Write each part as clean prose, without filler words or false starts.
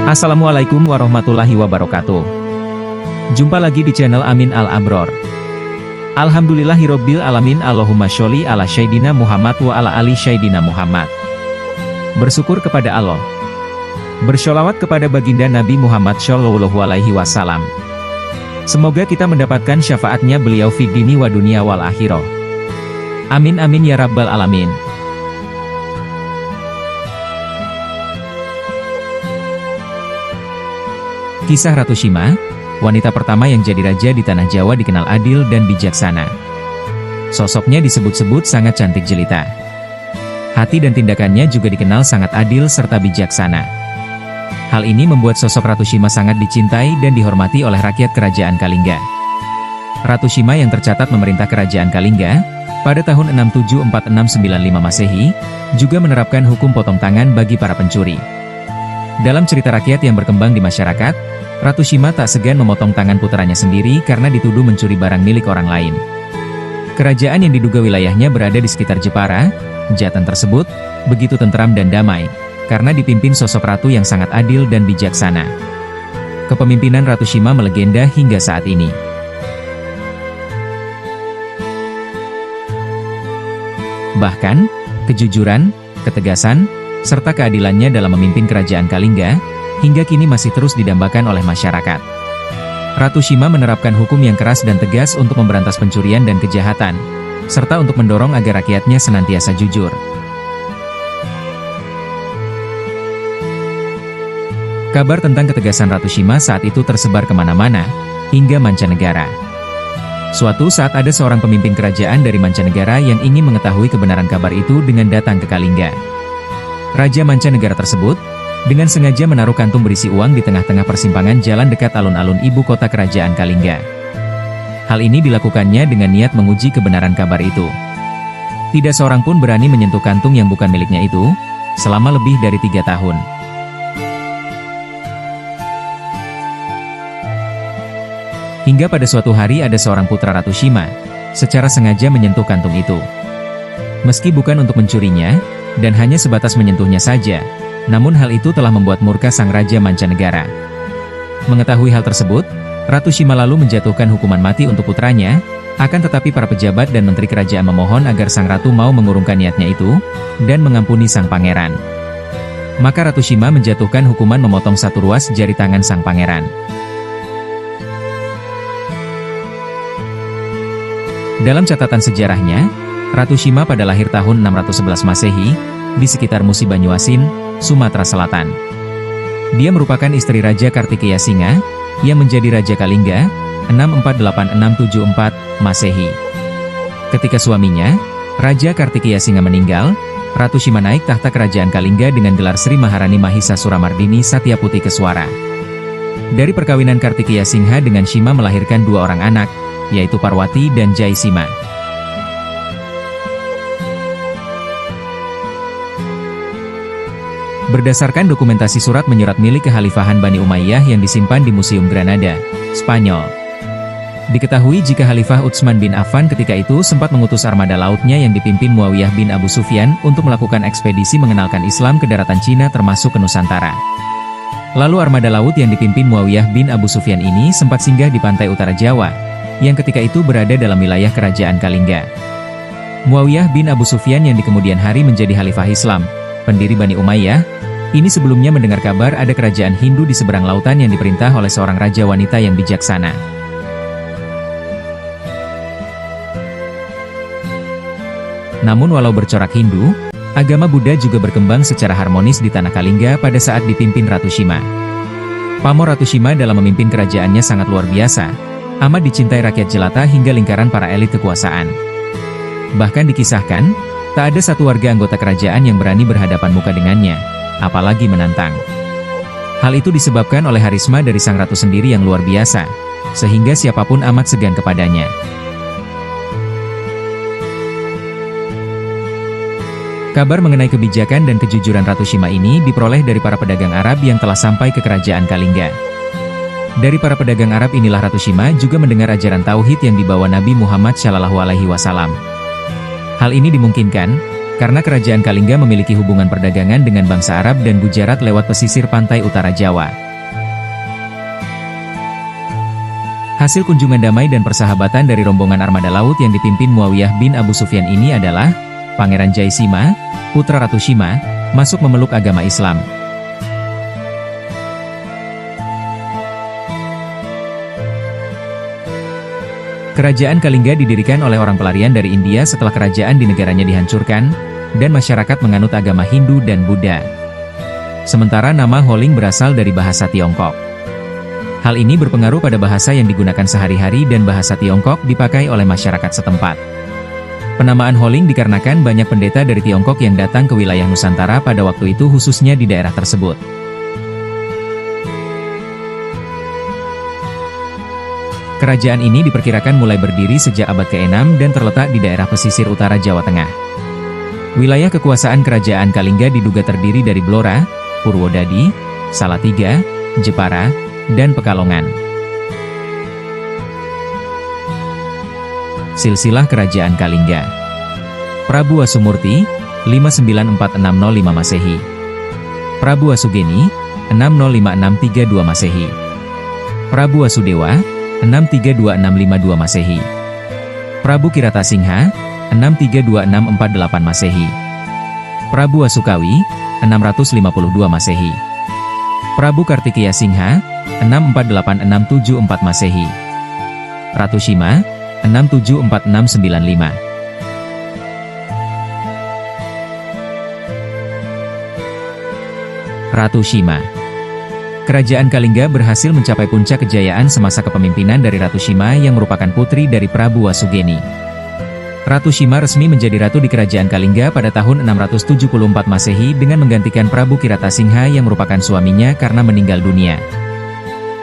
Assalamualaikum warahmatullahi wabarakatuh. Jumpa lagi di channel Amin Al-Abror. Alhamdulillahirobbil alamin. Allahumma sholli ala Sayyidina Muhammad wa ala ali Sayyidina Muhammad. Bersyukur kepada Allah. Bersholawat kepada baginda Nabi Muhammad Shallallahu Alaihi Wasallam. Semoga kita mendapatkan syafaatnya beliau fi dini wa dunia wal akhirah. Amin amin ya rabbal alamin. Kisah Ratu Shima, wanita pertama yang jadi raja di tanah Jawa, dikenal adil dan bijaksana. Sosoknya disebut-sebut sangat cantik jelita. Hati dan tindakannya juga dikenal sangat adil serta bijaksana. Hal ini membuat sosok Ratu Shima sangat dicintai dan dihormati oleh rakyat kerajaan Kalingga. Ratu Shima yang tercatat memerintah kerajaan Kalingga pada tahun 674695 Masehi, juga menerapkan hukum potong tangan bagi para pencuri. Dalam cerita rakyat yang berkembang di masyarakat, Ratu Shima tak segan memotong tangan putranya sendiri karena dituduh mencuri barang milik orang lain. Kerajaan yang diduga wilayahnya berada di sekitar Jepara, Jatan tersebut, begitu tentram dan damai, karena dipimpin sosok ratu yang sangat adil dan bijaksana. Kepemimpinan Ratu Shima melegenda hingga saat ini. Bahkan, kejujuran, ketegasan, serta keadilannya dalam memimpin kerajaan Kalingga, hingga kini masih terus didambakan oleh masyarakat. Ratu Shima menerapkan hukum yang keras dan tegas untuk memberantas pencurian dan kejahatan, serta untuk mendorong agar rakyatnya senantiasa jujur. Kabar tentang ketegasan Ratu Shima saat itu tersebar kemana-mana, hingga mancanegara. Suatu saat ada seorang pemimpin kerajaan dari mancanegara yang ingin mengetahui kebenaran kabar itu dengan datang ke Kalingga. Raja mancanegara tersebut dengan sengaja menaruh kantung berisi uang di tengah-tengah persimpangan jalan dekat alun-alun ibu kota kerajaan Kalingga. Hal ini dilakukannya dengan niat menguji kebenaran kabar itu. Tidak seorang pun berani menyentuh kantung yang bukan miliknya itu, selama lebih dari 3 tahun. Hingga pada suatu hari ada seorang putra Ratu Shima, secara sengaja menyentuh kantung itu. Meski bukan untuk mencurinya, dan hanya sebatas menyentuhnya saja, namun hal itu telah membuat murka sang raja mancanegara. Mengetahui hal tersebut, Ratu Shima lalu menjatuhkan hukuman mati untuk putranya, akan tetapi para pejabat dan menteri kerajaan memohon agar sang ratu mau mengurungkan niatnya itu, dan mengampuni sang pangeran. Maka Ratu Shima menjatuhkan hukuman memotong 1 ruas jari tangan sang pangeran. Dalam catatan sejarahnya, Ratu Shima pada lahir tahun 611 Masehi, di sekitar Musi Banyuasin, Sumatera Selatan. Dia merupakan istri Raja Kartikeya Singa, yang menjadi Raja Kalingga, 648-674 Masehi. Ketika suaminya, Raja Kartikeya Singa meninggal, Ratu Shima naik tahta kerajaan Kalingga dengan gelar Sri Maharani Mahisa Suramardini Satyaputi Keswara. Dari perkawinan Kartikeya Singha dengan Shima melahirkan 2 orang anak, yaitu Parwati dan Jaisima. Berdasarkan dokumentasi surat menyurat milik kekhalifahan Bani Umayyah yang disimpan di Museum Granada, Spanyol, diketahui jika Khalifah Utsman bin Affan ketika itu sempat mengutus armada lautnya yang dipimpin Muawiyah bin Abu Sufyan untuk melakukan ekspedisi mengenalkan Islam ke daratan Cina termasuk ke Nusantara. Lalu armada laut yang dipimpin Muawiyah bin Abu Sufyan ini sempat singgah di pantai utara Jawa, yang ketika itu berada dalam wilayah kerajaan Kalingga. Muawiyah bin Abu Sufyan yang di kemudian hari menjadi Khalifah Islam, pendiri Bani Umayyah, ini sebelumnya mendengar kabar ada kerajaan Hindu di seberang lautan yang diperintah oleh seorang raja wanita yang bijaksana. Namun walau bercorak Hindu, agama Buddha juga berkembang secara harmonis di tanah Kalingga pada saat dipimpin Ratu Shima. Pamor Ratu Shima dalam memimpin kerajaannya sangat luar biasa, amat dicintai rakyat jelata hingga lingkaran para elit kekuasaan. Bahkan dikisahkan, tak ada satu warga anggota kerajaan yang berani berhadapan muka dengannya, apalagi menantang. Hal itu disebabkan oleh harisma dari sang ratu sendiri yang luar biasa, sehingga siapapun amat segan kepadanya. Kabar mengenai kebijakan dan kejujuran Ratu Shima ini diperoleh dari para pedagang Arab yang telah sampai ke kerajaan Kalingga. Dari para pedagang Arab inilah Ratu Shima juga mendengar ajaran tauhid yang dibawa Nabi Muhammad Shallallahu Alaihi Wasallam. Hal ini dimungkinkan karena kerajaan Kalingga memiliki hubungan perdagangan dengan bangsa Arab dan Gujarat lewat pesisir pantai utara Jawa. Hasil kunjungan damai dan persahabatan dari rombongan armada laut yang dipimpin Muawiyah bin Abu Sufyan ini adalah, Pangeran Jaisima, putra Ratu Shima, masuk memeluk agama Islam. Kerajaan Kalingga didirikan oleh orang pelarian dari India setelah kerajaan di negaranya dihancurkan, dan masyarakat menganut agama Hindu dan Buddha. Sementara nama Holing berasal dari bahasa Tiongkok. Hal ini berpengaruh pada bahasa yang digunakan sehari-hari dan bahasa Tiongkok dipakai oleh masyarakat setempat. Penamaan Holing dikarenakan banyak pendeta dari Tiongkok yang datang ke wilayah Nusantara pada waktu itu khususnya di daerah tersebut. Kerajaan ini diperkirakan mulai berdiri sejak abad ke-6 dan terletak di daerah pesisir utara Jawa Tengah. Wilayah kekuasaan kerajaan Kalingga diduga terdiri dari Blora, Purwodadi, Salatiga, Jepara, dan Pekalongan. Silsilah Kerajaan Kalingga. Prabu Wasumurti, 594-605 Masehi. Prabu Wasugeni, 605-632 Masehi. Prabu Wasudewa, 632-652 Masehi. Prabu Kiratasingha, 632-648 Masehi. Prabu Wasukawi, 652 Masehi. Prabu Kartikeya Singha, 648-674 Masehi. Ratu Shima, 674-695. Ratu Shima. Kerajaan Kalingga berhasil mencapai puncak kejayaan semasa kepemimpinan dari Ratu Shima yang merupakan putri dari Prabu Wasugeni. Ratu Shima resmi menjadi ratu di Kerajaan Kalingga pada tahun 674 Masehi dengan menggantikan Prabu Kiratasingha yang merupakan suaminya karena meninggal dunia.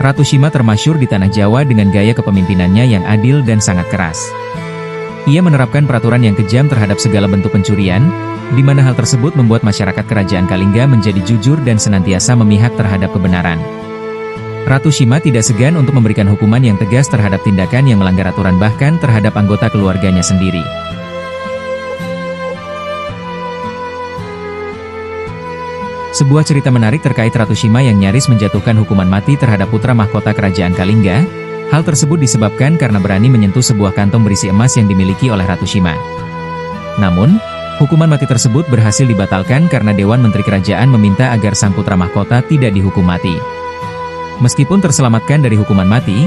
Ratu Shima termasyhur di tanah Jawa dengan gaya kepemimpinannya yang adil dan sangat keras. Ia menerapkan peraturan yang kejam terhadap segala bentuk pencurian, di mana hal tersebut membuat masyarakat Kerajaan Kalingga menjadi jujur dan senantiasa memihak terhadap kebenaran. Ratu Shima tidak segan untuk memberikan hukuman yang tegas terhadap tindakan yang melanggar aturan bahkan terhadap anggota keluarganya sendiri. Sebuah cerita menarik terkait Ratu Shima yang nyaris menjatuhkan hukuman mati terhadap putra mahkota Kerajaan Kalingga. Hal tersebut disebabkan karena berani menyentuh sebuah kantong berisi emas yang dimiliki oleh Ratu Shima. Namun, hukuman mati tersebut berhasil dibatalkan karena Dewan Menteri Kerajaan meminta agar sang putra mahkota tidak dihukum mati. Meskipun terselamatkan dari hukuman mati,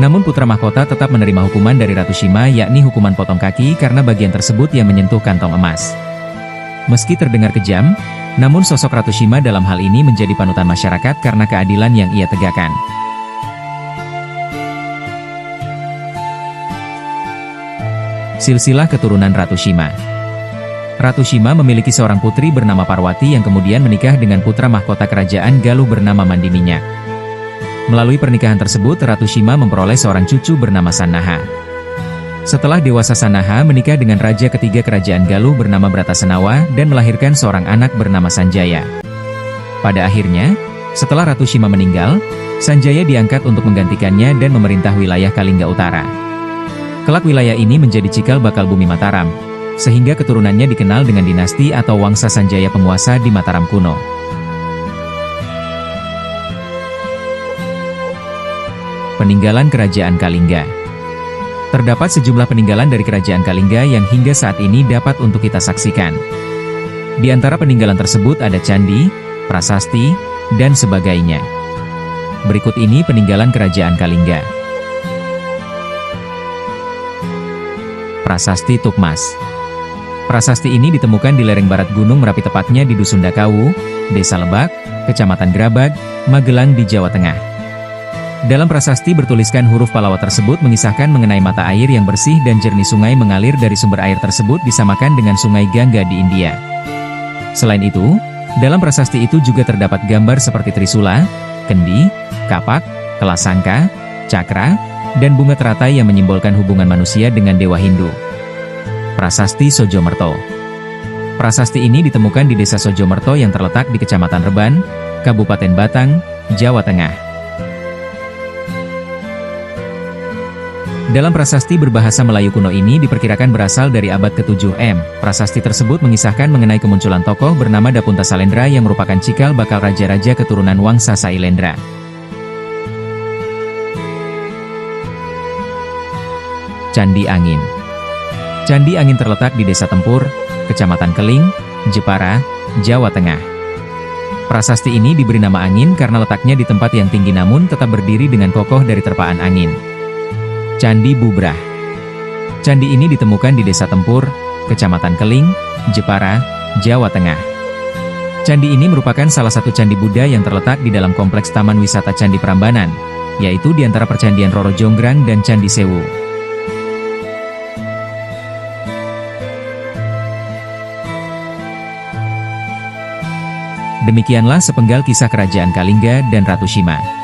namun putra mahkota tetap menerima hukuman dari Ratu Shima yakni hukuman potong kaki karena bagian tersebut yang menyentuh kantong emas. Meski terdengar kejam, namun sosok Ratu Shima dalam hal ini menjadi panutan masyarakat karena keadilan yang ia tegakkan. Silsilah keturunan Ratu Shima. Ratu Shima memiliki seorang putri bernama Parwati yang kemudian menikah dengan putra mahkota Kerajaan Galuh bernama Mandiminyak. Melalui pernikahan tersebut, Ratu Shima memperoleh seorang cucu bernama Sanaha. Setelah dewasa, Sanaha menikah dengan raja ketiga Kerajaan Galuh bernama Bratasenawa dan melahirkan seorang anak bernama Sanjaya. Pada akhirnya, setelah Ratu Shima meninggal, Sanjaya diangkat untuk menggantikannya dan memerintah wilayah Kalingga Utara. Kelak wilayah ini menjadi cikal bakal bumi Mataram, sehingga keturunannya dikenal dengan dinasti atau Wangsa Sanjaya penguasa di Mataram kuno. Peninggalan Kerajaan Kalingga. Terdapat sejumlah peninggalan dari Kerajaan Kalingga yang hingga saat ini dapat untuk kita saksikan. Di antara peninggalan tersebut ada candi, prasasti, dan sebagainya. Berikut ini peninggalan Kerajaan Kalingga. Prasasti Tukmas. Prasasti ini ditemukan di lereng barat Gunung Merapi, tepatnya di Dusun Dakawu, Desa Lebak, Kecamatan Grabag, Magelang di Jawa Tengah. Dalam prasasti bertuliskan huruf Pallawa tersebut mengisahkan mengenai mata air yang bersih dan jernih. Sungai mengalir dari sumber air tersebut disamakan dengan Sungai Gangga di India. Selain itu, dalam prasasti itu juga terdapat gambar seperti trisula, kendi, kapak, kelasangka, cakra, dan bunga teratai yang menyimbolkan hubungan manusia dengan dewa Hindu. Prasasti Sojomerto. Prasasti ini ditemukan di Desa Sojomerto yang terletak di Kecamatan Reban, Kabupaten Batang, Jawa Tengah. Dalam prasasti berbahasa Melayu kuno ini diperkirakan berasal dari abad ke-7 M. Prasasti tersebut mengisahkan mengenai kemunculan tokoh bernama Dapunta Salendra yang merupakan cikal bakal raja-raja keturunan Wangsa Sailendra. Candi Angin. Candi Angin terletak di Desa Tempur, Kecamatan Keling, Jepara, Jawa Tengah. Prasasti ini diberi nama angin karena letaknya di tempat yang tinggi namun tetap berdiri dengan kokoh dari terpaan angin. Candi Bubrah. Candi ini ditemukan di Desa Tempur, Kecamatan Keling, Jepara, Jawa Tengah. Candi ini merupakan salah satu candi Buddha yang terletak di dalam kompleks Taman Wisata Candi Prambanan, yaitu di antara Percandian Roro Jonggrang dan Candi Sewu. Demikianlah sepenggal kisah kerajaan Kalingga dan Ratu Shima.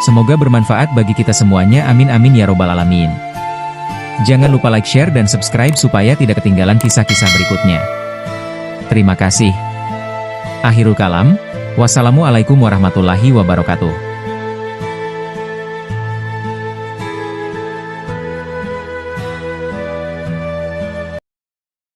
Semoga bermanfaat bagi kita semuanya, amin amin ya robbal alamin. Jangan lupa like, share, dan subscribe supaya tidak ketinggalan kisah-kisah berikutnya. Terima kasih. Akhirul kalam, wassalamualaikum warahmatullahi wabarakatuh.